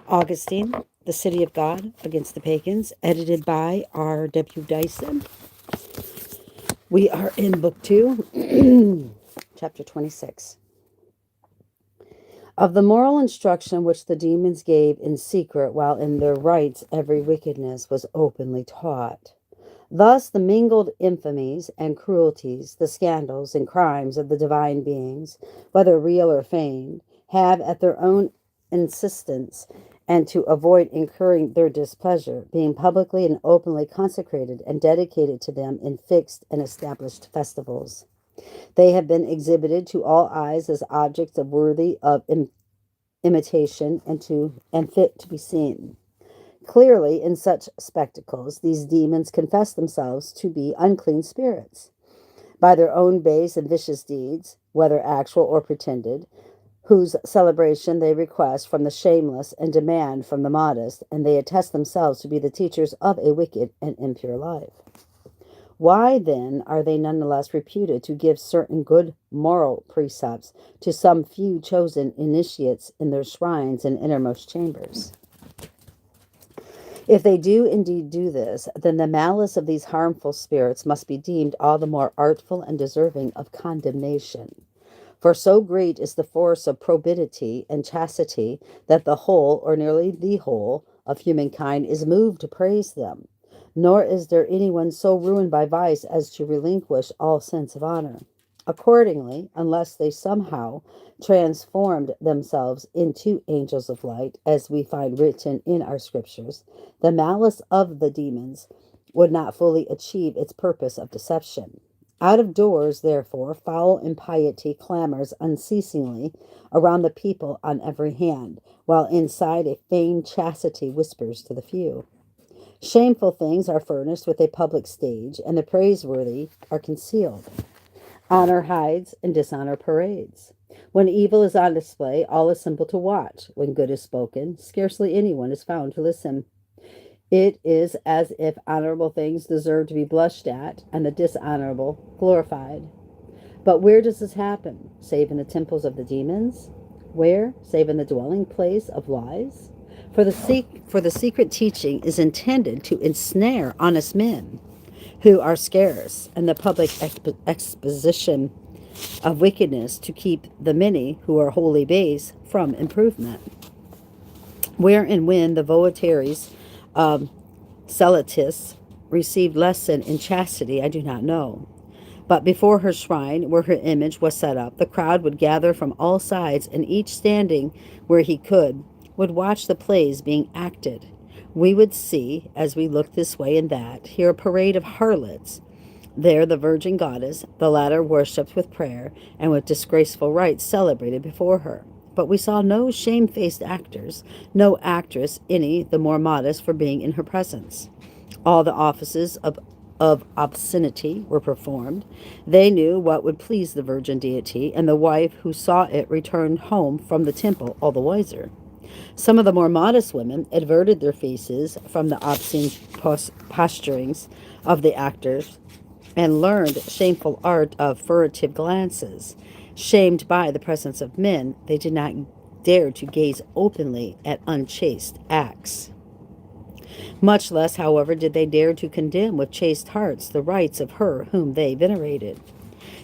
Augustine, The City of God Against the Pagans, edited by R.W. Dyson. We are in Book 2, Chapter 26. Of the moral instruction which the demons gave in secret, while in their rites every wickedness was openly taught. Thus the mingled infamies and cruelties, the scandals and crimes of the divine beings, whether real or feigned, have at their own insistence, and to avoid incurring their displeasure, being publicly and openly consecrated and dedicated to them in fixed and established festivals. They have been exhibited to all eyes as objects of worthy of imitation and fit to be seen. Clearly, in such spectacles, these demons confess themselves to be unclean spirits. By their own base and vicious deeds, whether actual or pretended, whose celebration they request from the shameless and demand from the modest, and they attest themselves to be the teachers of a wicked and impure life. Why, then, are they nonetheless reputed to give certain good moral precepts to some few chosen initiates in their shrines and innermost chambers? If they do indeed do this, then the malice of these harmful spirits must be deemed all the more artful and deserving of condemnation. For so great is the force of probity and chastity that the whole, or nearly the whole, of humankind is moved to praise them. Nor is there anyone so ruined by vice as to relinquish all sense of honor. Accordingly, unless they somehow transformed themselves into angels of light, as we find written in our scriptures, the malice of the demons would not fully achieve its purpose of deception. Out of doors, therefore, foul impiety clamors unceasingly around the people on every hand, while inside a feigned chastity whispers to the few. Shameful things are furnished with a public stage, and the praiseworthy are concealed. Honor hides and dishonor parades. When evil is on display, all assemble to watch. When good is spoken, scarcely anyone is found to listen. It is as if honorable things deserve to be blushed at, and the dishonorable glorified. But where does this happen? Save in the temples of the demons? Where? Save in the dwelling place of lies? For the secret teaching is intended to ensnare honest men who are scarce, and the public exposition of wickedness to keep the many who are wholly base from improvement. Where and when the votaries of Celotis received lesson in chastity, I do not know. But before her shrine, where her image was set up, the crowd would gather from all sides, and each standing where he could, would watch the plays being acted. We would see, as we looked this way and that, here a parade of harlots. There the virgin goddess, the latter worshipped with prayer, and with disgraceful rites celebrated before her. But we saw no shamefaced actors, no actress any the more modest for being in her presence. All the offices of obscenity were performed. They knew what would please the virgin deity, and the wife who saw it returned home from the temple all the wiser. Some of the more modest women averted their faces from the obscene posturings of the actors and learned shameful art of furtive glances. Shamed by the presence of men, they did not dare to gaze openly at unchaste acts. Much less, however, did they dare to condemn with chaste hearts the rites of her whom they venerated.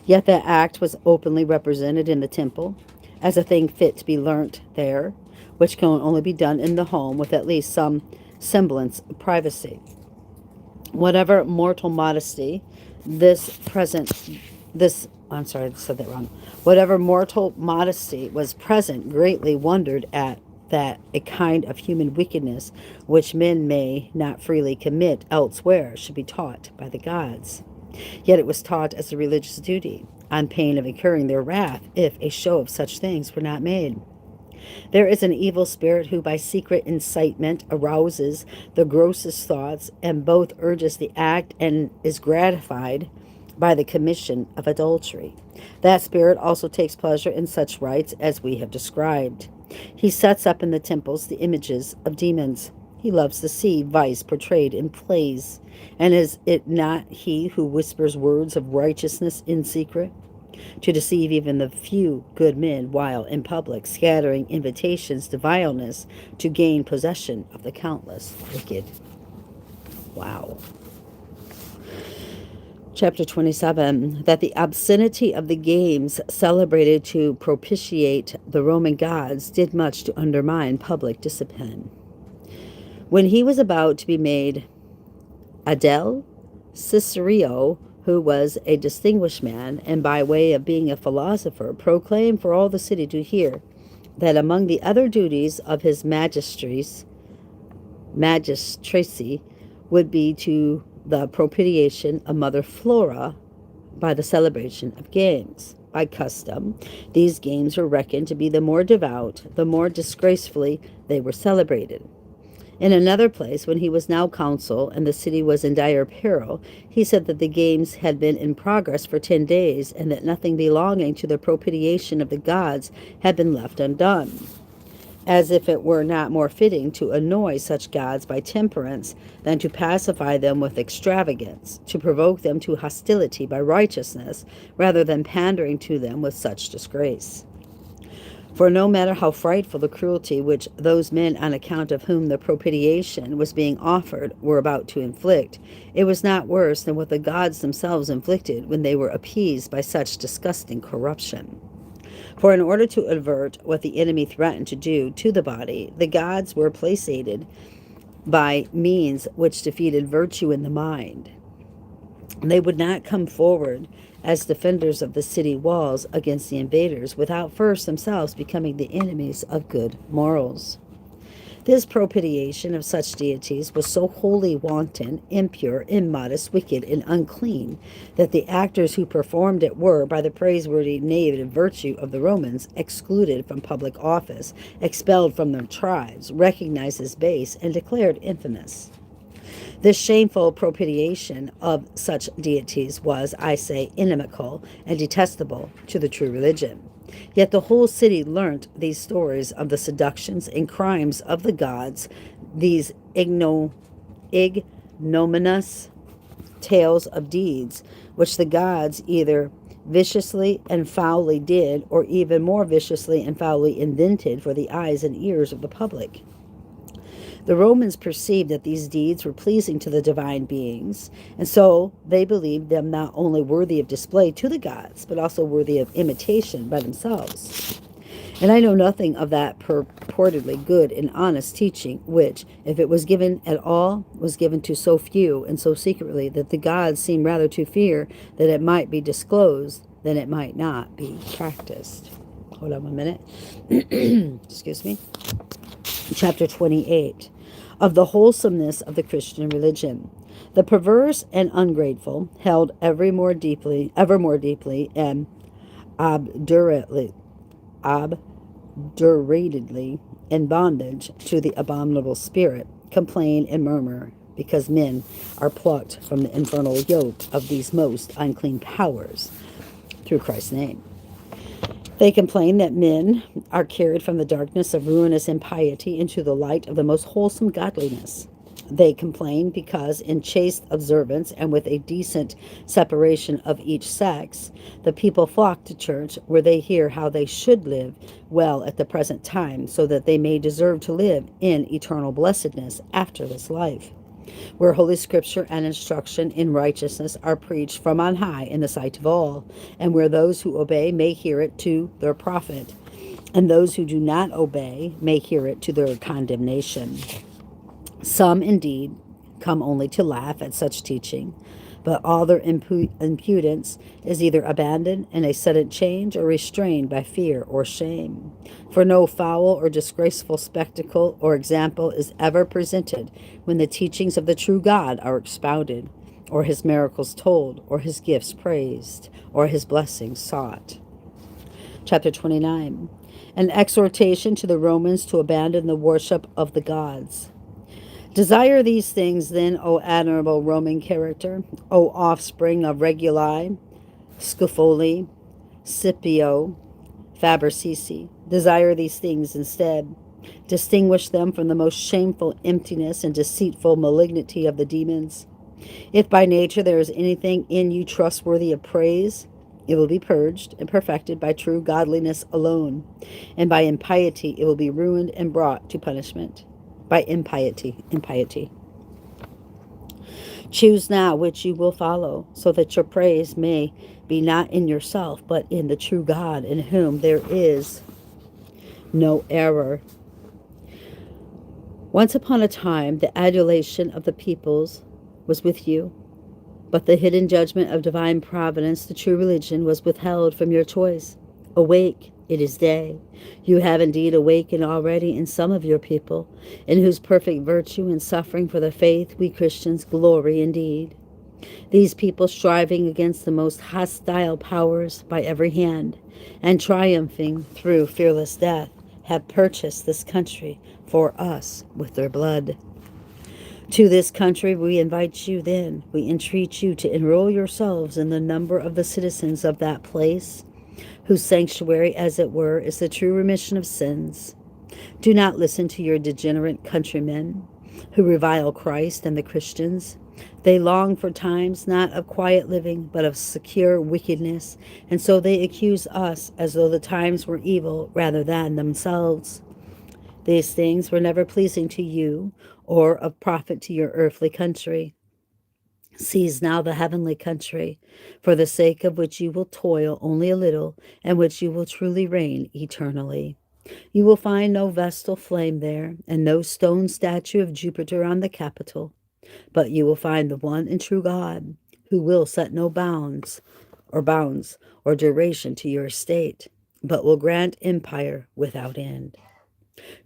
Yet that act was openly represented in the temple as a thing fit to be learnt there, which can only be done in the home with at least some semblance of privacy. Whatever mortal modesty I'm sorry, I said that wrong. Whatever mortal modesty was present greatly wondered at that a kind of human wickedness which men may not freely commit elsewhere should be taught by the gods. Yet it was taught as a religious duty, on pain of incurring their wrath if a show of such things were not made. There is an evil spirit who by secret incitement arouses the grossest thoughts, and both urges the act and is gratified by the commission of adultery. That spirit also takes pleasure in such rites as we have described. He sets up in the temples the images of demons. He loves to see vice portrayed in plays. And is it not he who whispers words of righteousness in secret? to deceive even the few good men, while in public scattering invitations to vileness to gain possession of the countless wicked. Wow. Chapter 27, that the obscenity of the games celebrated to propitiate the Roman gods did much to undermine public discipline. When he was about to be made Adel, Cicero, who was a distinguished man, and by way of being a philosopher, proclaimed for all the city to hear that among the other duties of his magistracy would be to the propitiation of Mother Flora by the celebration of games. By custom, these games were reckoned to be the more devout, the more disgracefully they were celebrated. In another place, when he was now consul and the city was in dire peril, he said that the games had been in progress for 10 days, and that nothing belonging to the propitiation of the gods had been left undone, as if it were not more fitting to annoy such gods by temperance than to pacify them with extravagance, to provoke them to hostility by righteousness, rather than pandering to them with such disgrace. For no matter how frightful the cruelty which those men on account of whom the propitiation was being offered were about to inflict, it was not worse than what the gods themselves inflicted when they were appeased by such disgusting corruption. For in order to avert what the enemy threatened to do to the body, the gods were placated by means which defeated virtue in the mind. They would not come forward as defenders of the city walls against the invaders without first themselves becoming the enemies of good morals. This propitiation of such deities was so wholly wanton, impure, immodest, wicked, and unclean that the actors who performed it were, by the praiseworthy name and virtue of the Romans, excluded from public office, expelled from their tribes, recognized as base, and declared infamous. This shameful propitiation of such deities was, I say, inimical and detestable to the true religion. Yet the whole city learnt these stories of the seductions and crimes of the gods, these ignominious tales of deeds which the gods either viciously and foully did, or even more viciously and foully invented for the eyes and ears of the public. The Romans perceived that these deeds were pleasing to the divine beings, and so they believed them not only worthy of display to the gods, but also worthy of imitation by themselves. And I know nothing of that purportedly good and honest teaching, which, if it was given at all, was given to so few and so secretly that the gods seemed rather to fear that it might be disclosed than it might not be practiced. Hold on 1 minute. Excuse me. Chapter 28. Of the wholesomeness of the Christian religion. The perverse and ungrateful, held ever more deeply and obduratedly in bondage to the abominable spirit, complain and murmur, because men are plucked from the infernal yoke of these most unclean powers through Christ's name. They complain that men are carried from the darkness of ruinous impiety into the light of the most wholesome godliness. They complain because, in chaste observance and with a decent separation of each sex, the people flock to church, where they hear how they should live well at the present time, so that they may deserve to live in eternal blessedness after this life, where Holy Scripture and instruction in righteousness are preached from on high in the sight of all, and where those who obey may hear it to their profit, and those who do not obey may hear it to their condemnation. Some, indeed, come only to laugh at such teaching, but all their impudence is either abandoned in a sudden change or restrained by fear or shame. For no foul or disgraceful spectacle or example is ever presented when the teachings of the true God are expounded, or his miracles told, or his gifts praised, or his blessings sought. Chapter 29. An exhortation to the Romans to abandon the worship of the gods. Desire these things, then, O admirable Roman character, O offspring of Reguli, Scufoli, Scipio, Fabricici. Desire these things instead. Distinguish them from the most shameful emptiness and deceitful malignity of the demons. If by nature there is anything in you trustworthy of praise, It will be purged and perfected by true godliness alone, and by impiety it will be ruined and brought to punishment. By impiety. Choose now which you will follow, so that your praise may be not in yourself, but in the true God, in whom there is no error. Once upon a time, the adulation of the peoples was with you, but the hidden judgment of divine providence, the true religion, was withheld from your choice. Awake, it is day. You have indeed awakened already in some of your people, in whose perfect virtue and suffering for the faith we Christians glory indeed. These people, striving against the most hostile powers by every hand, and triumphing through fearless death, have purchased this country for us with their blood. To this country we invite you then. We entreat you to enroll yourselves in the number of the citizens of that place, whose sanctuary, as it were, is the true remission of sins. Do not listen to your degenerate countrymen, who revile Christ and the Christians. They long for times not of quiet living, but of secure wickedness, and so they accuse us as though the times were evil rather than themselves. These things were never pleasing to you, or of profit to your earthly country. Seize now the heavenly country, for the sake of which you will toil only a little, and which you will truly reign eternally. You will find no vestal flame there, and no stone statue of Jupiter on the Capitol, but you will find the one and true God, who will set no bounds or duration to your state, but will grant empire without end.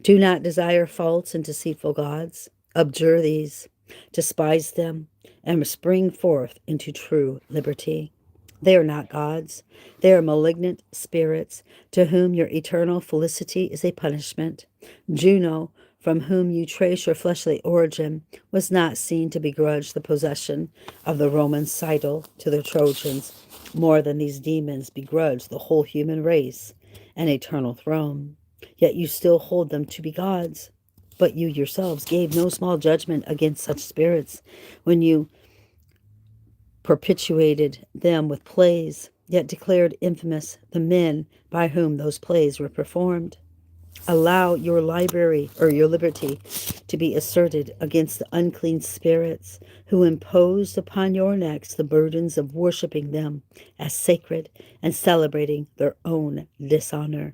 Do not desire false and deceitful gods. Abjure these, despise them, and spring forth into true liberty. They are not gods. They are malignant spirits, to whom your eternal felicity is a punishment. Juno, from whom you trace your fleshly origin, was not seen to begrudge the possession of the Roman Citadel to the Trojans more than these demons begrudge the whole human race an eternal throne. Yet you still hold them to be gods. But you yourselves gave no small judgment against such spirits when you perpetuated them with plays, yet declared infamous the men by whom those plays were performed. Allow your liberty to be asserted against the unclean spirits who imposed upon your necks the burdens of worshiping them as sacred and celebrating their own dishonor.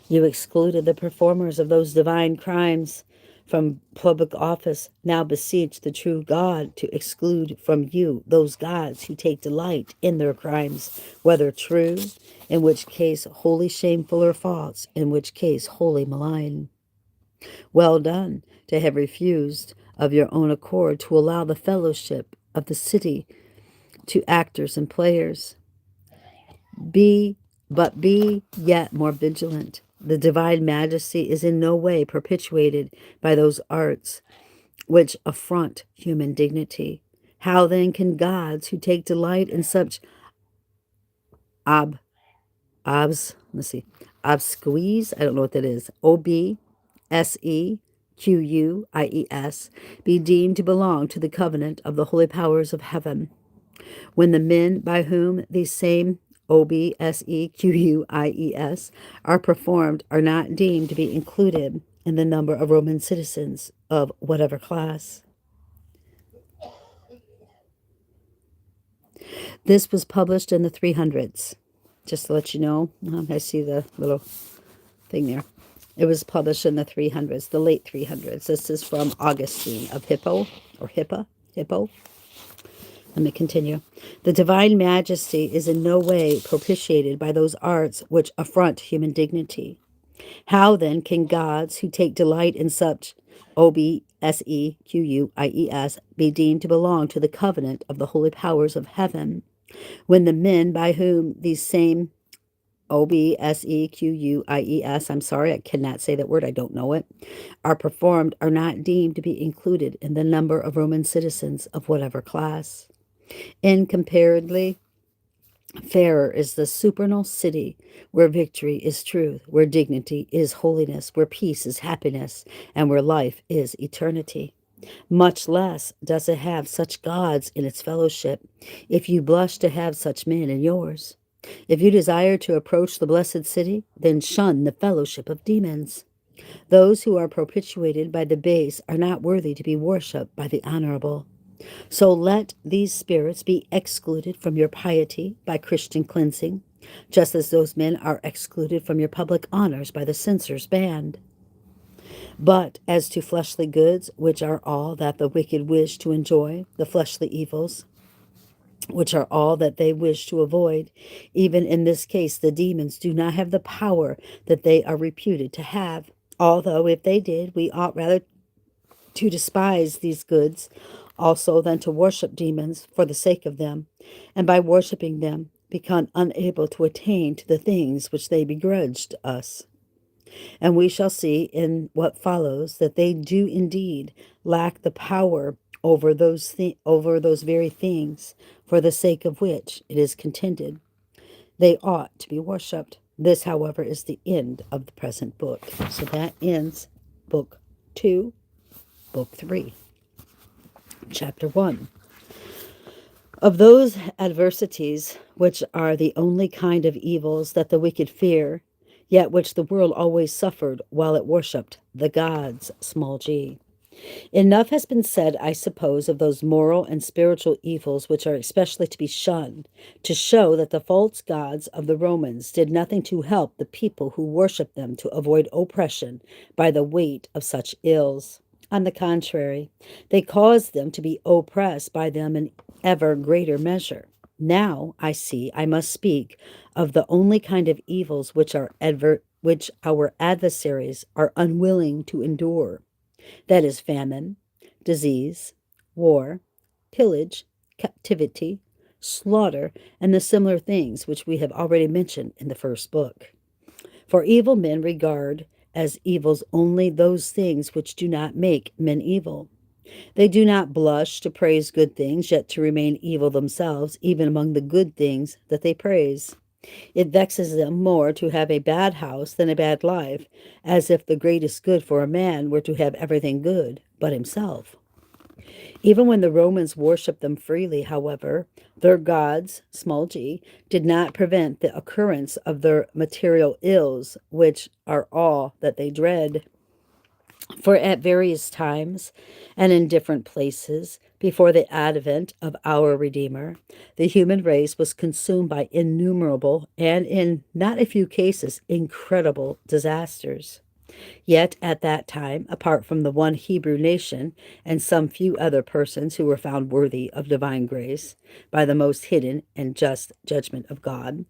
You excluded the performers of those divine crimes from public office. Now beseech the true God to exclude from you those gods who take delight in their crimes, whether true, in which case wholly shameful, or false, in which case wholly malign. Well done to have refused of your own accord to allow the fellowship of the city to actors and players. Be yet more vigilant. The divine majesty is in no way perpetuated by those arts which affront human dignity. How then can gods who take delight in such ob obs let's see obsquees, I don't know what that is, obsequies, be deemed to belong to the covenant of the holy powers of heaven, when the men by whom these same obsequies are performed are not deemed to be included in the number of Roman citizens of whatever class. This was published in the 300s. Just to let you know, I see the little thing there. It was published in the 300s, the late 300s. This is from Augustine of Hippo. Let me continue. The divine majesty is in no way propitiated by those arts which affront human dignity. How then can gods who take delight in such obsequies be deemed to belong to the covenant of the holy powers of heaven, when the men by whom these same obsequies, I'm sorry, I cannot say that word, I don't know it, are performed, are not deemed to be included in the number of Roman citizens of whatever class? Incomparably fairer is the supernal city, where victory is truth, where dignity is holiness, where peace is happiness, and where life is eternity. Much less does it have such gods in its fellowship, if you blush to have such men in yours. If you desire to approach the blessed city, then shun the fellowship of demons. Those who are propitiated by the base are not worthy to be worshipped by the honorable. So let these spirits be excluded from your piety by Christian cleansing, just as those men are excluded from your public honors by the censor's band. But as to fleshly goods, which are all that the wicked wish to enjoy, the fleshly evils, which are all that they wish to avoid, even in this case the demons do not have the power that they are reputed to have. Although if they did, we ought rather to despise these goods also than to worship demons for the sake of them, and by worshiping them become unable to attain to the things which they begrudged us. And we shall see in what follows that they do indeed lack the power over those very things for the sake of which it is contended they ought to be worshipped. This, however, is the end of the present book. So that ends book 2, book 3, chapter 1. Of those adversities which are the only kind of evils that the wicked fear, yet which the world always suffered while it worshipped the gods, small g. Enough has been said, I suppose, of those moral and spiritual evils which are especially to be shunned, to show that the false gods of the Romans did nothing to help the people who worshipped them to avoid oppression by the weight of such ills. On the contrary, they caused them to be oppressed by them in ever greater measure. Now, I see, I must speak of the only kind of evils which our adversaries are unwilling to endure. That is famine, disease, war, pillage, captivity, slaughter, and the similar things which we have already mentioned in the first book. For evil men regard as evils only those things which do not make men evil. They do not blush to praise good things, yet to remain evil themselves, even among the good things that they praise. It vexes them more to have a bad house than a bad life, as if the greatest good for a man were to have everything good but himself. Even when the Romans worshipped them freely, however, their gods, small g, did not prevent the occurrence of their material ills, which are all that they dread. For at various times and in different places, before the advent of our Redeemer, the human race was consumed by innumerable and, in not a few cases, incredible disasters. Yet at that time, apart from the one Hebrew nation and some few other persons who were found worthy of divine grace by the most hidden and just judgment of God,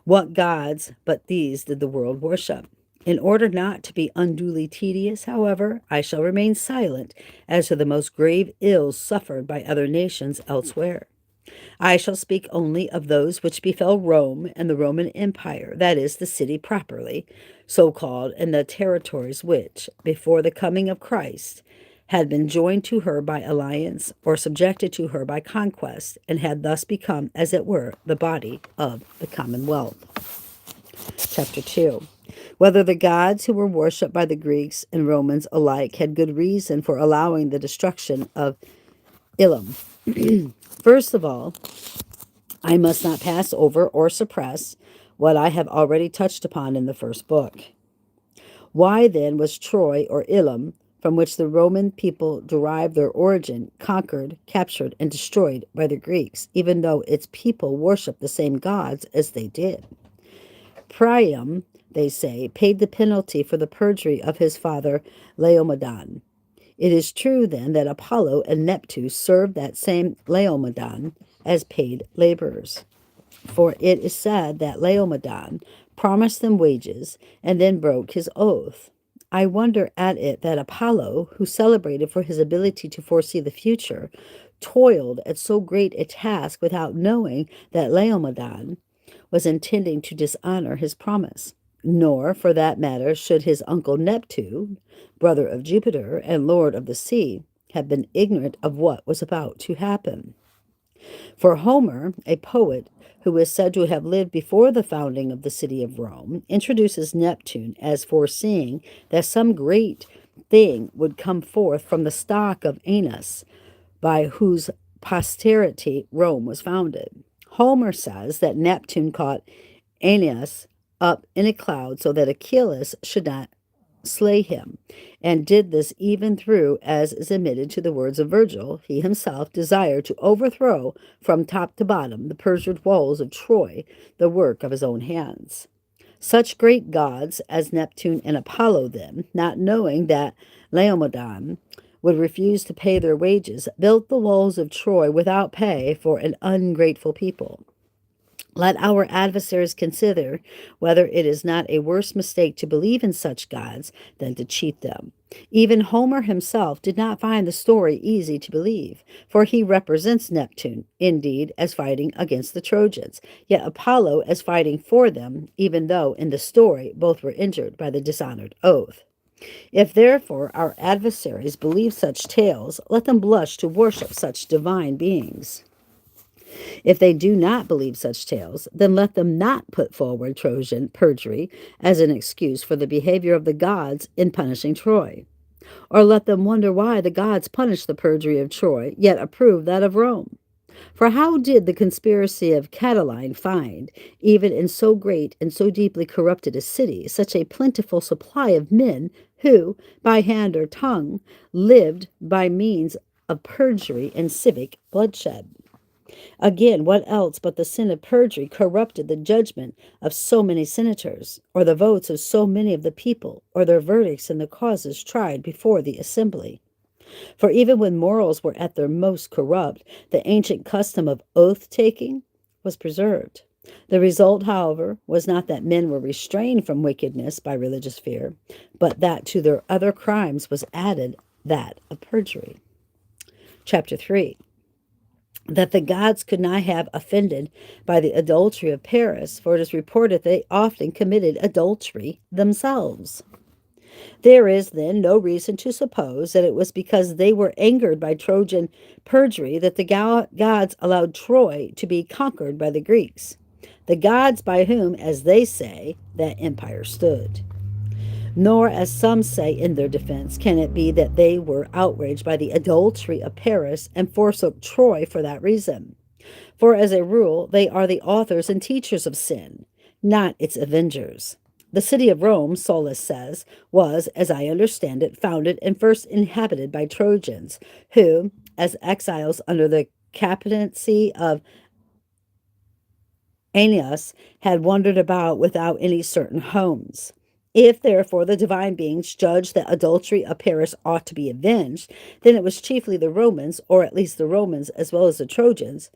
what gods but these did the world worship? In order not to be unduly tedious, however, I shall remain silent as to the most grave ills suffered by other nations elsewhere. I shall speak only of those which befell Rome and the Roman Empire, that is, the city properly, so called, and the territories which, before the coming of Christ, had been joined to her by alliance or subjected to her by conquest, and had thus become, as it were, the body of the commonwealth. Chapter 2. Whether the gods who were worshipped by the Greeks and Romans alike had good reason for allowing the destruction of Elam. First of all, I must not pass over or suppress what I have already touched upon in the first book. Why then was Troy or Elam, from which the Roman people derived their origin, conquered, captured, and destroyed by the Greeks, even though its people worshipped the same gods as they did? Priam, they say, paid the penalty for the perjury of his father Laomedon. It is true, then, that Apollo and Neptune served that same Laomedon as paid laborers. For it is said that Laomedon promised them wages and then broke his oath. I wonder at it that Apollo, who celebrated for his ability to foresee the future, toiled at so great a task without knowing that Laomedon was intending to dishonor his promise. Nor, for that matter, should his uncle Neptune, brother of Jupiter and lord of the sea, have been ignorant of what was about to happen. For Homer, a poet who is said to have lived before the founding of the city of Rome, introduces Neptune as foreseeing that some great thing would come forth from the stock of Aeneas, by whose posterity Rome was founded. Homer says that Neptune caught Aeneas up in a cloud so that Achilles should not slay him, and did this even through, as is admitted to the words of Virgil, he himself desired to overthrow from top to bottom the perjured walls of Troy, the work of his own hands. Such great gods as Neptune and Apollo, then, not knowing that Laomedon would refuse to pay their wages, built the walls of Troy without pay for an ungrateful people. Let our adversaries consider whether it is not a worse mistake to believe in such gods than to cheat them. Even Homer himself did not find the story easy to believe, for he represents Neptune, indeed, as fighting against the Trojans, yet Apollo as fighting for them, even though in the story both were injured by the dishonored oath. If therefore our adversaries believe such tales, let them blush to worship such divine beings. If they do not believe such tales, then let them not put forward Trojan perjury as an excuse for the behavior of the gods in punishing Troy. Or let them wonder why the gods punished the perjury of Troy, yet approved that of Rome. For how did the conspiracy of Catiline find, even in so great and so deeply corrupted a city, such a plentiful supply of men who, by hand or tongue, lived by means of perjury and civic bloodshed? Again, what else but the sin of perjury corrupted the judgment of so many senators, or the votes of so many of the people, or their verdicts in the causes tried before the assembly? For even when morals were at their most corrupt, the ancient custom of oath-taking was preserved. The result, however, was not that men were restrained from wickedness by religious fear, but that to their other crimes was added that of perjury. Chapter 3. That the gods could not have offended by the adultery of Paris, for it is reported they often committed adultery themselves. There is, then, no reason to suppose that it was because they were angered by Trojan perjury that the gods allowed Troy to be conquered by the Greeks, the gods by whom, as they say, that empire stood. Nor, as some say in their defense, can it be that they were outraged by the adultery of Paris and forsook Troy for that reason. For, as a rule, they are the authors and teachers of sin, not its avengers. The city of Rome, Solus says, was, as I understand it, founded and first inhabited by Trojans, who, as exiles under the captaincy of Aeneas, had wandered about without any certain homes. If, therefore, the divine beings judged that adultery of Paris ought to be avenged, then it was chiefly the Romans, or at least the Romans as well as the Trojans,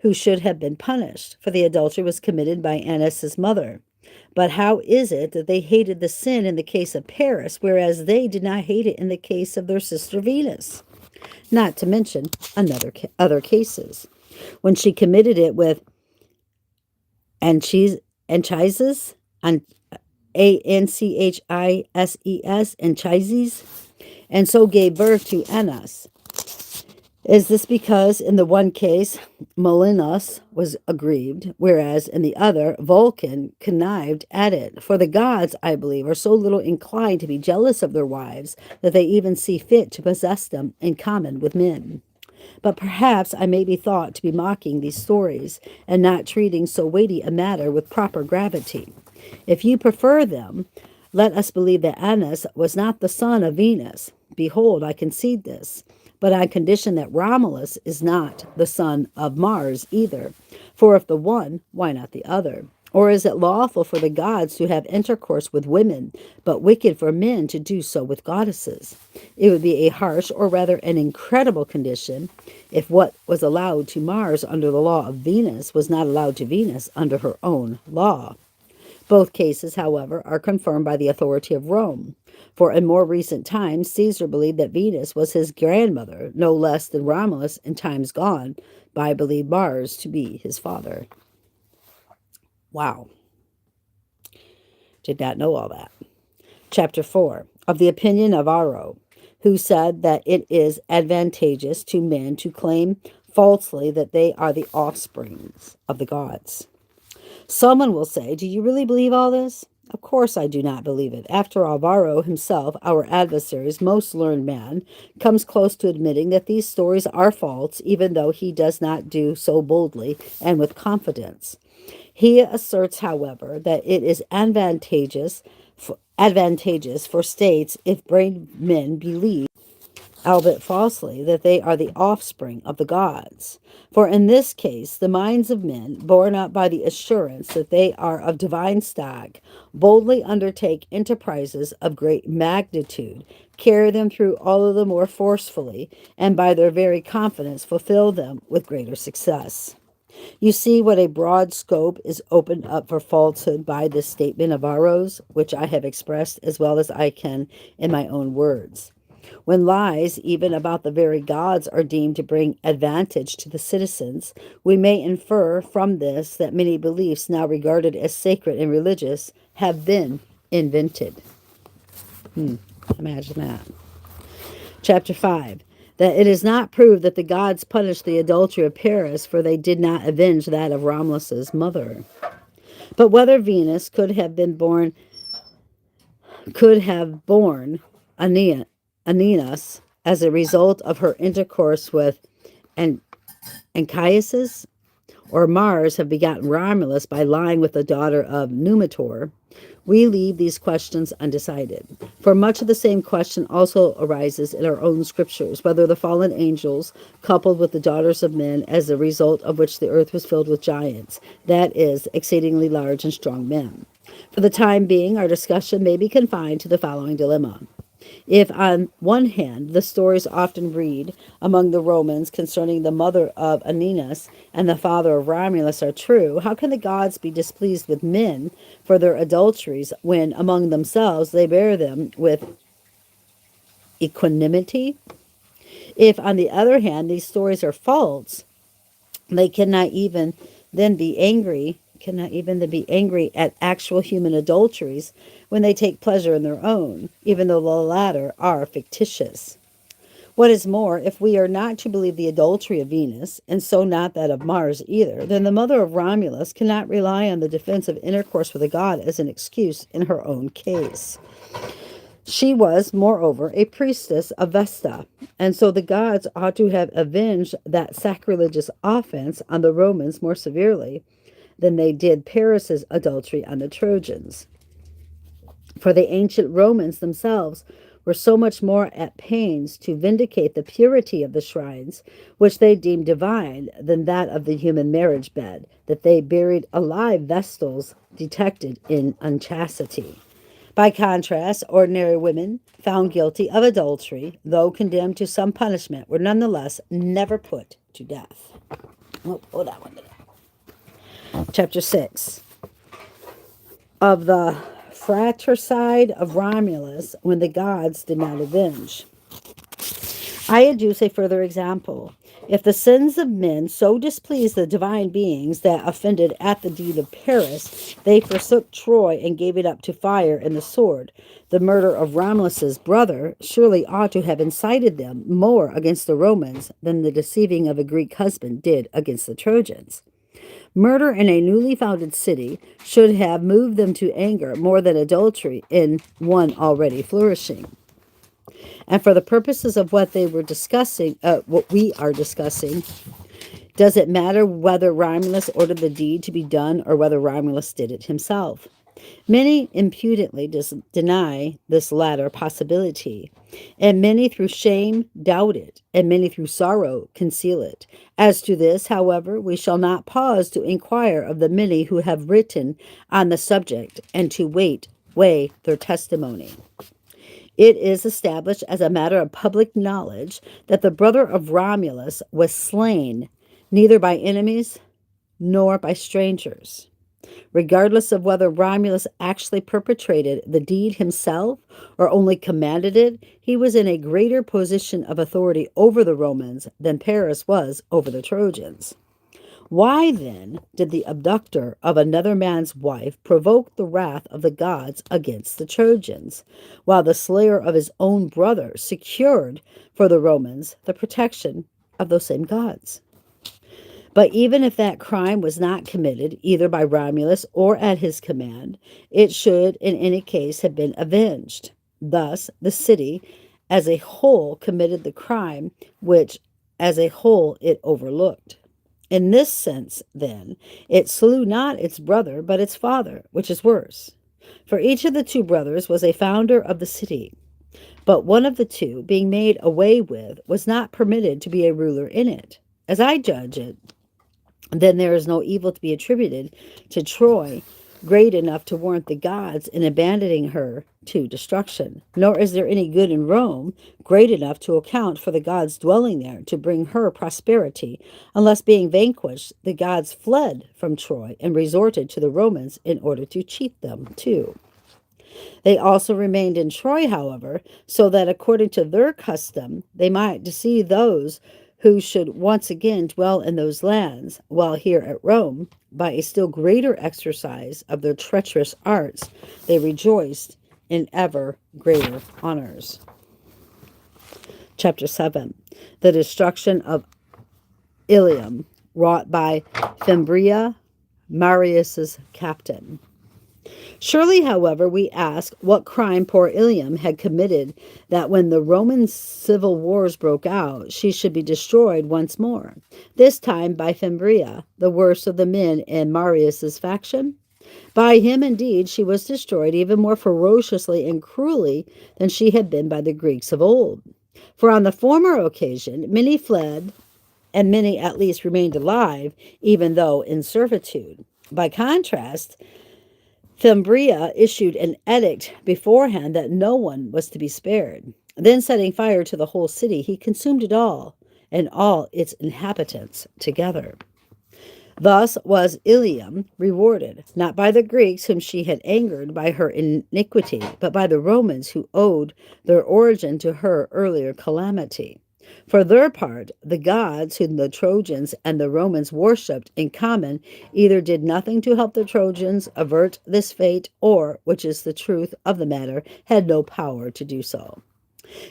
who should have been punished, for the adultery was committed by Aeneas' mother. But how is it that they hated the sin in the case of Paris, whereas they did not hate it in the case of their sister Venus? Not to mention other cases, when she committed it with Anchises, Anchises, Anchises, and so gave birth to Aeneas. Is this because in the one case Molinos was aggrieved, whereas in the other Vulcan connived at it? For the gods, I believe, are so little inclined to be jealous of their wives that they even see fit to possess them in common with men. But perhaps I may be thought to be mocking these stories, and not treating so weighty a matter with proper gravity. If you prefer them, let us believe that Aeneas was not the son of Venus. Behold, I concede this, but on condition that Romulus is not the son of Mars either. For if the one, why not the other? Or is it lawful for the gods to have intercourse with women, but wicked for men to do so with goddesses? It would be a harsh, or rather an incredible condition, if what was allowed to Mars under the law of Venus was not allowed to Venus under her own law. Both cases, however, are confirmed by the authority of Rome, for in more recent times Caesar believed that Venus was his grandmother, no less than Romulus in times gone by believed Mars to be his father. Wow. Did not know all that. Chapter 4. Of the opinion of Varro, who said that it is advantageous to men to claim falsely that they are the offsprings of the gods. Someone will say, do you really believe all this? Of course I do not believe it. After all, Varro himself, our adversary's most learned man, comes close to admitting that these stories are false, even though he does not do so boldly and with confidence. He asserts, however, that it is advantageous for states if brave men believe, albeit falsely, that they are the offspring of the gods. For in this case, the minds of men, borne up by the assurance that they are of divine stock, boldly undertake enterprises of great magnitude, carry them through all of the more forcefully, and by their very confidence fulfill them with greater success. You see what a broad scope is opened up for falsehood by this statement of Varro's, which I have expressed as well as I can in my own words. When lies, even about the very gods, are deemed to bring advantage to the citizens, we may infer from this that many beliefs now regarded as sacred and religious have been invented. Imagine that. Chapter 5. That it is not proved that the gods punished the adultery of Paris, for they did not avenge that of Romulus' mother. But whether Venus could have borne Aeneas as a result of her intercourse with Anchises, or Mars have begotten Romulus by lying with the daughter of Numitor, we leave these questions undecided. For much of the same question also arises in our own scriptures, whether the fallen angels coupled with the daughters of men, as a result of which the earth was filled with giants, that is, exceedingly large and strong men. For the time being, our discussion may be confined to the following dilemma. If, on one hand, the stories often read among the Romans concerning the mother of Aeneas and the father of Romulus are true, how can the gods be displeased with men for their adulteries when among themselves they bear them with equanimity? If, on the other hand, these stories are false, they cannot even then be angry at actual human adulteries when they take pleasure in their own, even though the latter are fictitious. What is more, if we are not to believe the adultery of Venus, and so not that of Mars either, then the mother of Romulus cannot rely on the defense of intercourse with a god as an excuse in her own case. She was, moreover, a priestess of Vesta, and so the gods ought to have avenged that sacrilegious offense on the Romans more severely than they did Paris's adultery on the Trojans. For the ancient Romans themselves were so much more at pains to vindicate the purity of the shrines, which they deemed divine, than that of the human marriage bed, that they buried alive Vestals detected in unchastity. By contrast, ordinary women found guilty of adultery, though condemned to some punishment, were nonetheless never put to death. Oh, hold on one minute. Chapter 6. Of the fratricide of Romulus when the gods did not avenge. I adduce a further example. If the sins of men so displeased the divine beings that, offended at the deed of Paris, they forsook Troy and gave it up to fire and the sword, the murder of Romulus's brother surely ought to have incited them more against the Romans than the deceiving of a Greek husband did against the Trojans. Murder in a newly founded city should have moved them to anger more than adultery in one already flourishing. And for the purposes of what we are discussing, does it matter whether Romulus ordered the deed to be done or whether Romulus did it himself? Many impudently deny this latter possibility, and many through shame doubt it, and many through sorrow conceal it. As to this, however, we shall not pause to inquire of the many who have written on the subject, and to weigh their testimony. It is established as a matter of public knowledge that the brother of Romulus was slain neither by enemies nor by strangers. Regardless of whether Romulus actually perpetrated the deed himself or only commanded it, he was in a greater position of authority over the Romans than Paris was over the Trojans. Why, then, did the abductor of another man's wife provoke the wrath of the gods against the Trojans, while the slayer of his own brother secured for the Romans the protection of those same gods? But even if that crime was not committed either by Romulus or at his command, it should in any case have been avenged. Thus, the city as a whole committed the crime which as a whole it overlooked. In this sense, then, it slew not its brother, but its father, which is worse. For each of the two brothers was a founder of the city, but one of the two, being made away with, was not permitted to be a ruler in it. As I judge it, then there is no evil to be attributed to Troy great enough to warrant the gods in abandoning her to destruction, nor is there any good in Rome great enough to account for the gods dwelling there to bring her prosperity, unless being vanquished, the gods fled from Troy and resorted to the Romans in order to cheat them too. They also remained in Troy, however, so that according to their custom they might deceive those who should once again dwell in those lands, while here at Rome, by a still greater exercise of their treacherous arts, they rejoiced in ever greater honors. Chapter 7. The destruction of Ilium, wrought by Fimbria, Marius's captain. Surely, however, we ask what crime poor Ilium had committed that when the Roman civil wars broke out, she should be destroyed once more, this time by Fimbria, the worst of the men in Marius's faction? By him, indeed, she was destroyed even more ferociously and cruelly than she had been by the Greeks of old. For on the former occasion, many fled, and many at least remained alive, even though in servitude. By contrast, Fimbria issued an edict beforehand that no one was to be spared. Then, setting fire to the whole city, he consumed it all, and all its inhabitants together. Thus was Ilium rewarded, not by the Greeks whom she had angered by her iniquity, but by the Romans who owed their origin to her earlier calamity. For their part, the gods whom the Trojans and the Romans worshipped in common either did nothing to help the Trojans avert this fate, or, which is the truth of the matter, had no power to do so.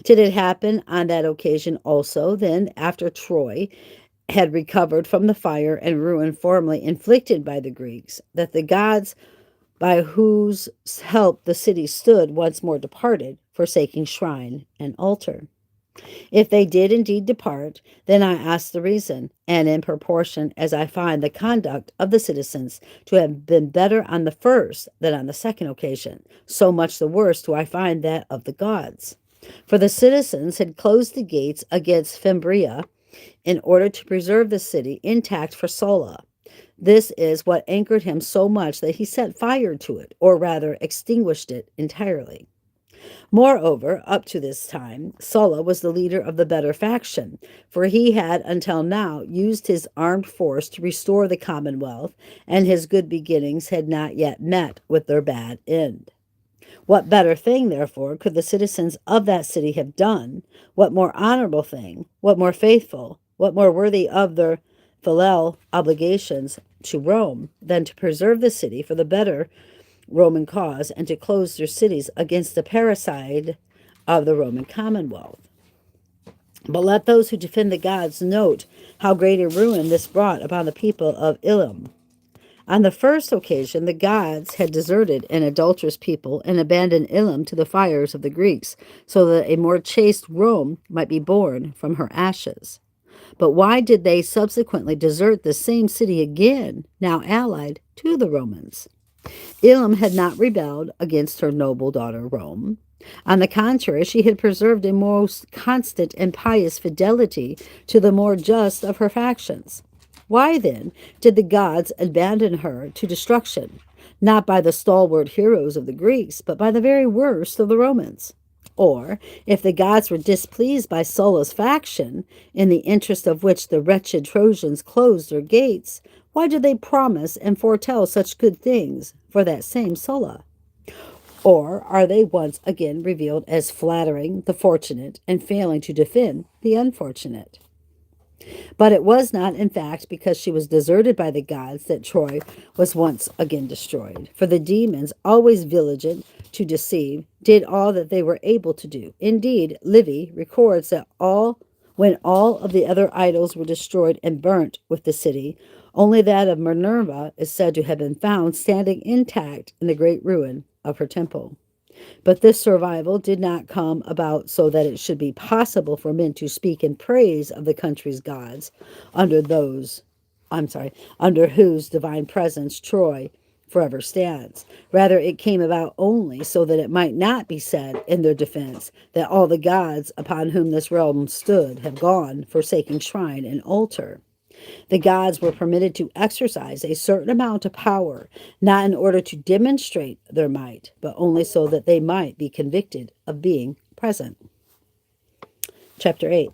Did it happen on that occasion also, then, after Troy had recovered from the fire and ruin formerly inflicted by the Greeks, that the gods by whose help the city stood once more departed, forsaking shrine and altar? If they did indeed depart, then I ask the reason, and in proportion as I find the conduct of the citizens to have been better on the first than on the second occasion, so much the worse do I find that of the gods. For the citizens had closed the gates against Fimbria in order to preserve the city intact for Sulla. This is what angered him so much that he set fire to it, or rather extinguished it entirely. Moreover, up to this time, Sulla was the leader of the better faction, for he had until now used his armed force to restore the commonwealth, and his good beginnings had not yet met with their bad end. What better thing, therefore, could the citizens of that city have done? What more honorable thing? What more faithful? What more worthy of their filial obligations to Rome than to preserve the city for the better Roman cause and to close their cities against the parricide of the Roman Commonwealth? But let those who defend the gods note how great a ruin this brought upon the people of Ilium. On the first occasion, the gods had deserted an adulterous people and abandoned Ilium to the fires of the Greeks, so that a more chaste Rome might be born from her ashes. But why did they subsequently desert the same city again, now allied to the Romans? Ilium had not rebelled against her noble daughter Rome. On the contrary, she had preserved a most constant and pious fidelity to the more just of her factions. Why, then, did the gods abandon her to destruction, not by the stalwart heroes of the Greeks, but by the very worst of the Romans? Or, if the gods were displeased by Sulla's faction, in the interest of which the wretched Trojans closed their gates, why did they promise and foretell such good things for that same Sulla? Or are they once again revealed as flattering the fortunate and failing to defend the unfortunate? But it was not, in fact, because she was deserted by the gods that Troy was once again destroyed. For the demons, always vigilant to deceive, did all that they were able to do. Indeed, Livy records that when all of the other idols were destroyed and burnt with the city, only that of Minerva is said to have been found standing intact in the great ruin of her temple. But this survival did not come about so that it should be possible for men to speak in praise of the country's gods under those, under whose divine presence Troy forever stands. Rather, it came about only so that it might not be said in their defense that all the gods upon whom this realm stood have gone, forsaking shrine and altar. The gods were permitted to exercise a certain amount of power, not in order to demonstrate their might, but only so that they might be convicted of being present. Chapter 8.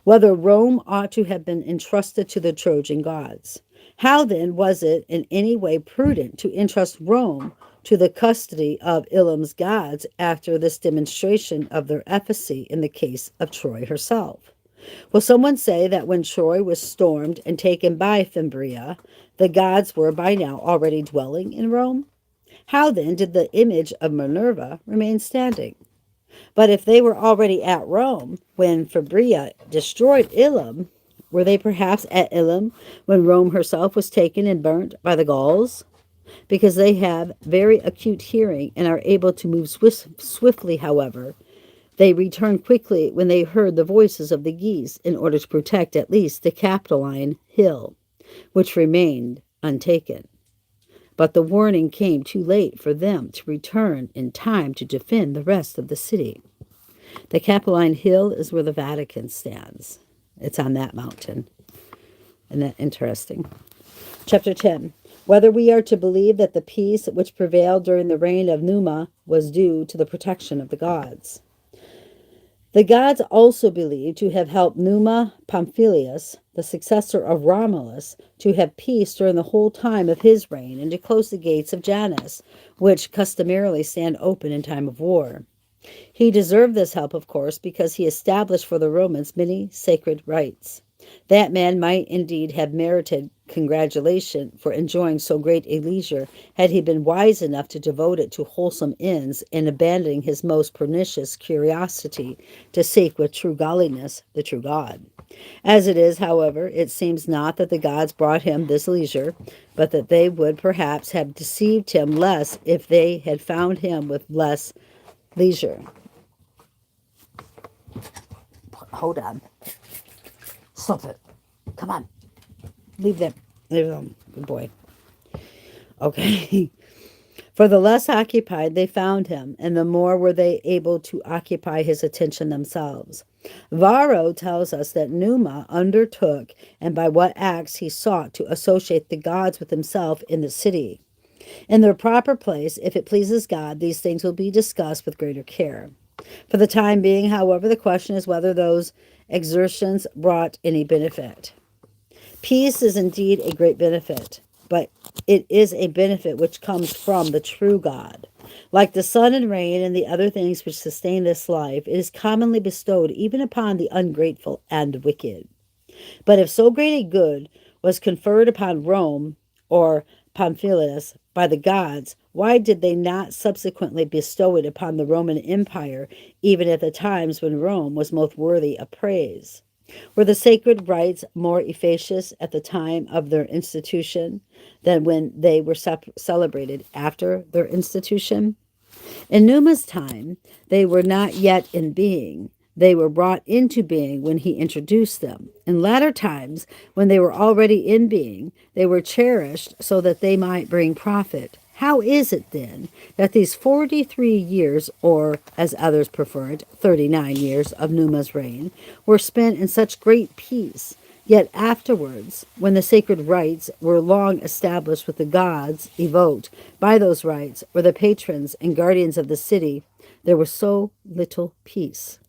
Whether Rome ought to have been entrusted to the Trojan gods. How then was it in any way prudent to entrust Rome to the custody of Elam's gods after this demonstration of their efficacy in the case of Troy herself? Will someone say that when Troy was stormed and taken by Fimbria, the gods were by now already dwelling in Rome? How then did the image of Minerva remain standing? But if they were already at Rome when Fimbria destroyed Elam, were they perhaps at Elam when Rome herself was taken and burnt by the Gauls? Because they have very acute hearing and are able to move swiftly, however, they returned quickly when they heard the voices of the geese in order to protect at least the Capitoline Hill, which remained untaken. But the warning came too late for them to return in time to defend the rest of the city. The Capitoline Hill is where the Vatican stands. It's on that mountain. Isn't that interesting? Chapter 10. Whether we are to believe that the peace which prevailed during the reign of Numa was due to the protection of the gods. The gods also believed to have helped Numa Pompilius, the successor of Romulus, to have peace during the whole time of his reign and to close the gates of Janus, which customarily stand open in time of war. He deserved this help, of course, because he established for the Romans many sacred rites. That man might indeed have merited congratulation for enjoying so great a leisure had he been wise enough to devote it to wholesome ends and abandoning his most pernicious curiosity to seek with true godliness the true God. As it is, however, it seems not that the gods brought him this leisure, but that they would perhaps have deceived him less if they had found him with less leisure. Hold on. Stop it. Come on. Leave them. Leave them. Good boy. Okay. For the less occupied they found him, and the more were they able to occupy his attention themselves. Varro tells us that Numa undertook, and by what acts he sought to associate the gods with himself in the city. In their proper place, if it pleases God, these things will be discussed with greater care. For the time being, however, the question is whether those exertions brought any benefit. Peace is indeed a great benefit, but it is a benefit which comes from the true God. Like the sun and rain and the other things which sustain this life, it is commonly bestowed even upon the ungrateful and wicked. But if so great a good was conferred upon Rome or Pamphilus by the gods, why did they not subsequently bestow it upon the Roman Empire, even at the times when Rome was most worthy of praise? Were the sacred rites more efficacious at the time of their institution than when they were celebrated after their institution? In Numa's time, they were not yet in being. They were brought into being when he introduced them. In latter times, when they were already in being, they were cherished so that they might bring profit. How is it, then, that these 43 years, or, as others prefer it, 39 years of Numa's reign, were spent in such great peace, yet afterwards, when the sacred rites were long established with the gods evoked by those rites, or the patrons and guardians of the city, there was so little peace?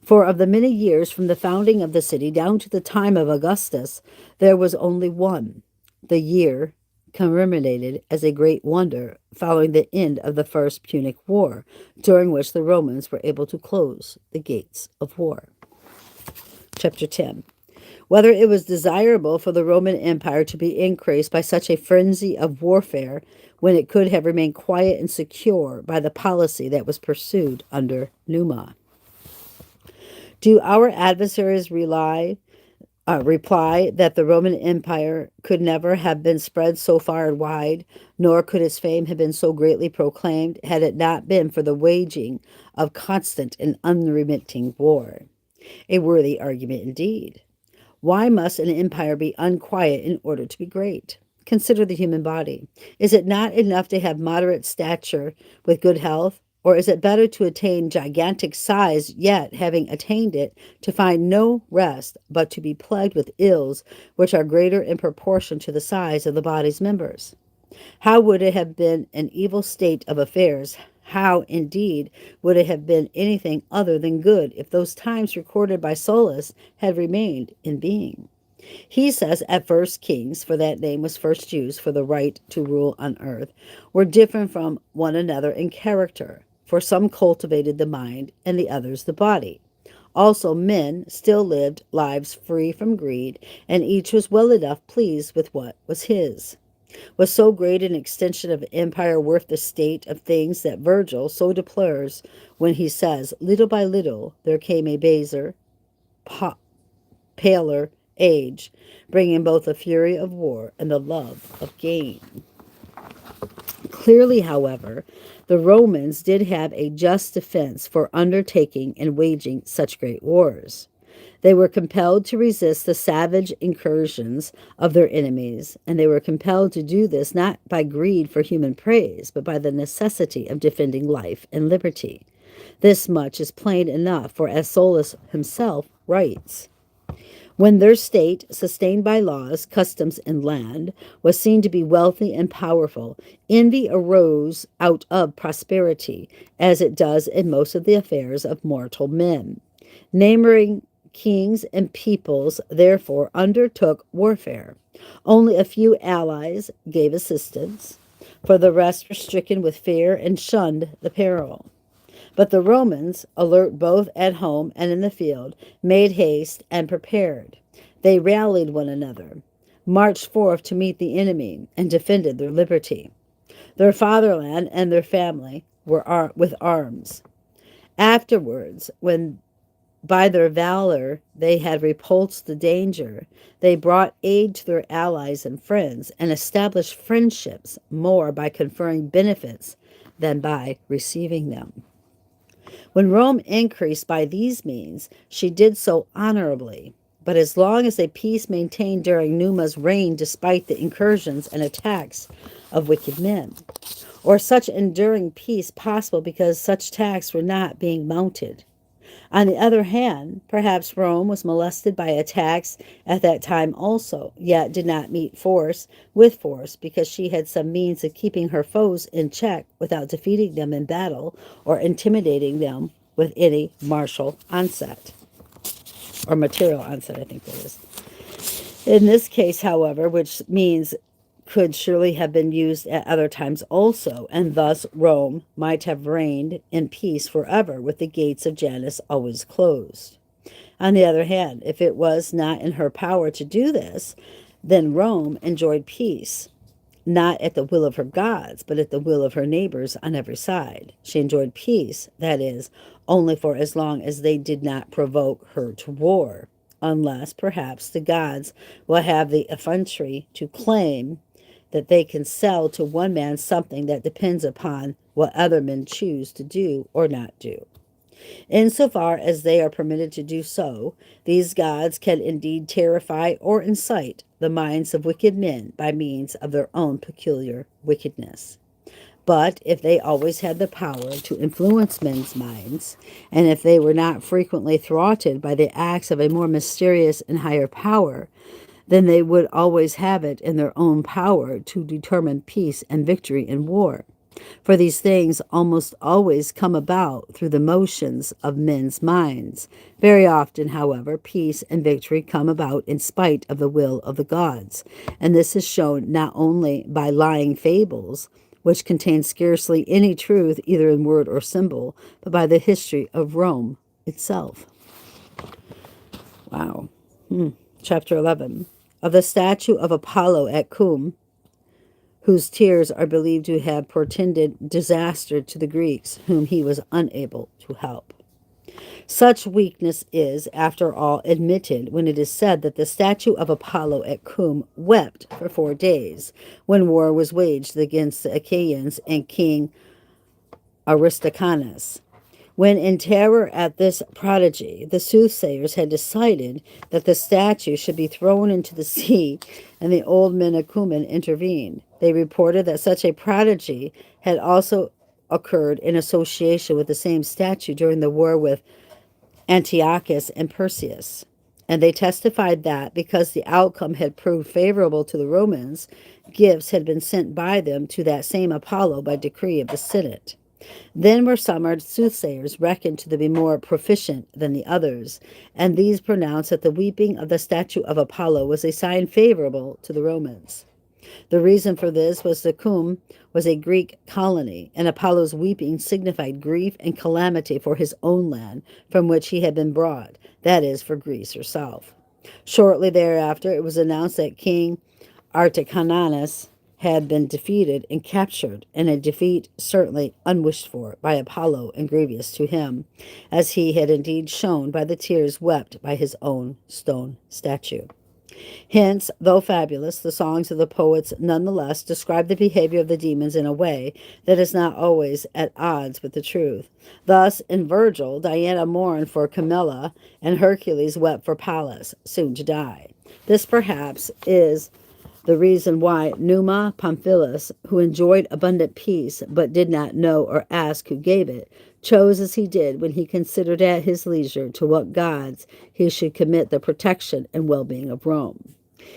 For of the many years from the founding of the city down to the time of Augustus, there was only one, the year commemorated as a great wonder following the end of the First Punic War, during which the Romans were able to close the gates of war. Chapter 10. Whether it was desirable for the Roman Empire to be increased by such a frenzy of warfare when it could have remained quiet and secure by the policy that was pursued under Numa. Do our adversaries reply that the Roman Empire could never have been spread so far and wide, nor could its fame have been so greatly proclaimed, had it not been for the waging of constant and unremitting war? A worthy argument indeed. Why must an empire be unquiet in order to be great? Consider the human body. Is it not enough to have moderate stature with good health? Or is it better to attain gigantic size, yet, having attained it, to find no rest, but to be plagued with ills which are greater in proportion to the size of the body's members? How would it have been an evil state of affairs? How, indeed, would it have been anything other than good if those times recorded by Solus had remained in being? He says at First Kings, for that name was first used for the right to rule on earth, were different from one another in character, for some cultivated the mind and the others the body. Also, men still lived lives free from greed, and each was well enough pleased with what was his. Was so great an extension of empire worth the state of things that Virgil so deplores when he says, little by little there came a baser, paler age, bringing both the fury of war and the love of gain. Clearly, however, the Romans did have a just defense for undertaking and waging such great wars. They were compelled to resist the savage incursions of their enemies, and they were compelled to do this not by greed for human praise, but by the necessity of defending life and liberty. This much is plain enough, for as Solus himself writes, when their state, sustained by laws, customs, and land, was seen to be wealthy and powerful, envy arose out of prosperity, as it does in most of the affairs of mortal men. Neighboring kings and peoples therefore undertook warfare. Only a few allies gave assistance, for the rest were stricken with fear and shunned the peril. But the Romans, alert both at home and in the field, made haste and prepared. They rallied one another, marched forth to meet the enemy, and defended their liberty, their fatherland, and their family were with arms. Afterwards, when by their valor they had repulsed the danger, they brought aid to their allies and friends, and established friendships more by conferring benefits than by receiving them. When Rome increased by these means, she did so honorably. But as long as a peace maintained during Numa's reign, despite the incursions and attacks of wicked men, or such enduring peace possible because such attacks were not being mounted. On the other hand, perhaps Rome was molested by attacks at that time also, yet did not meet force with force because she had some means of keeping her foes in check without defeating them in battle or intimidating them with any martial onset, or material onset, I think that is. In this case, however, which means could surely have been used at other times also, and thus Rome might have reigned in peace forever with the gates of Janus always closed. On the other hand, if it was not in her power to do this, then Rome enjoyed peace, not at the will of her gods, but at the will of her neighbors on every side. She enjoyed peace, that is, only for as long as they did not provoke her to war, unless perhaps the gods will have the effrontery to claim that they can sell to one man something that depends upon what other men choose to do or not do. Insofar as they are permitted to do so, these gods can indeed terrify or incite the minds of wicked men by means of their own peculiar wickedness. But if they always had the power to influence men's minds, and if they were not frequently thwarted by the acts of a more mysterious and higher power, then they would always have it in their own power to determine peace and victory in war. For these things almost always come about through the motions of men's minds. Very often, however, peace and victory come about in spite of the will of the gods, and this is shown not only by lying fables, which contain scarcely any truth either in word or symbol, but by the history of Rome itself. Wow. Chapter 11. Of the statue of Apollo at Cum, whose tears are believed to have portended disaster to the Greeks, whom he was unable to help. Such weakness is, after all, admitted when it is said that the statue of Apollo at Coum wept for 4 days when war was waged against the Achaeans and King Aristochanus. When in terror at this prodigy, the soothsayers had decided that the statue should be thrown into the sea, and the old men of Cuman intervened. They reported that such a prodigy had also occurred in association with the same statue during the war with Antiochus and Perseus. And they testified that because the outcome had proved favorable to the Romans, gifts had been sent by them to that same Apollo by decree of the Senate. Then were some soothsayers reckoned to be more proficient than the others, and these pronounced that the weeping of the statue of Apollo was a sign favorable to the Romans. The reason for this was the Coum was a Greek colony, and Apollo's weeping signified grief and calamity for his own land from which he had been brought, that is, for Greece herself. Shortly thereafter, it was announced that King Artacanus had been defeated and captured, and a defeat certainly unwished for by Apollo and grievous to him, as he had indeed shown by the tears wept by his own stone statue. Hence, though fabulous, the songs of the poets nonetheless describe the behavior of the demons in a way that is not always at odds with the truth. Thus, in Virgil, Diana mourned for Camilla, and Hercules wept for Pallas, soon to die. This, perhaps, is the reason why Numa Pamphilus, who enjoyed abundant peace but did not know or ask who gave it, chose as he did when he considered at his leisure to what gods he should commit the protection and well-being of Rome.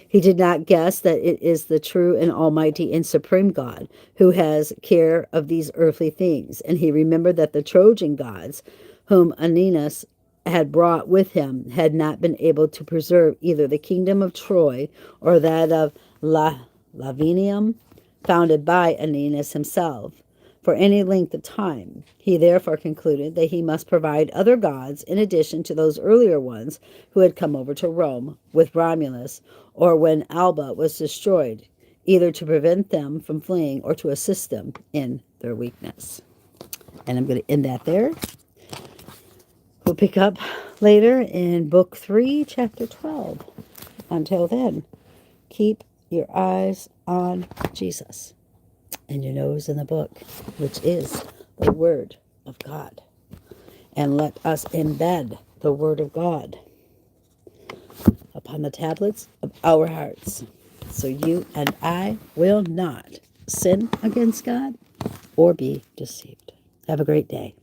He did not guess that it is the true and almighty and supreme God who has care of these earthly things, and he remembered that the Trojan gods, whom Aeneas had brought with him, had not been able to preserve either the kingdom of Troy or that of Lavinium, founded by Aeneas himself, for any length of time. He therefore concluded that he must provide other gods in addition to those earlier ones who had come over to Rome with Romulus, or when Alba was destroyed, either to prevent them from fleeing or to assist them in their weakness. And I'm going to end that there. We'll pick up later in Book 3, Chapter 12. Until then, keep your eyes on Jesus and your nose in the book, which is the Word of God. And let us embed the Word of God upon the tablets of our hearts, so you and I will not sin against God or be deceived. Have a great day.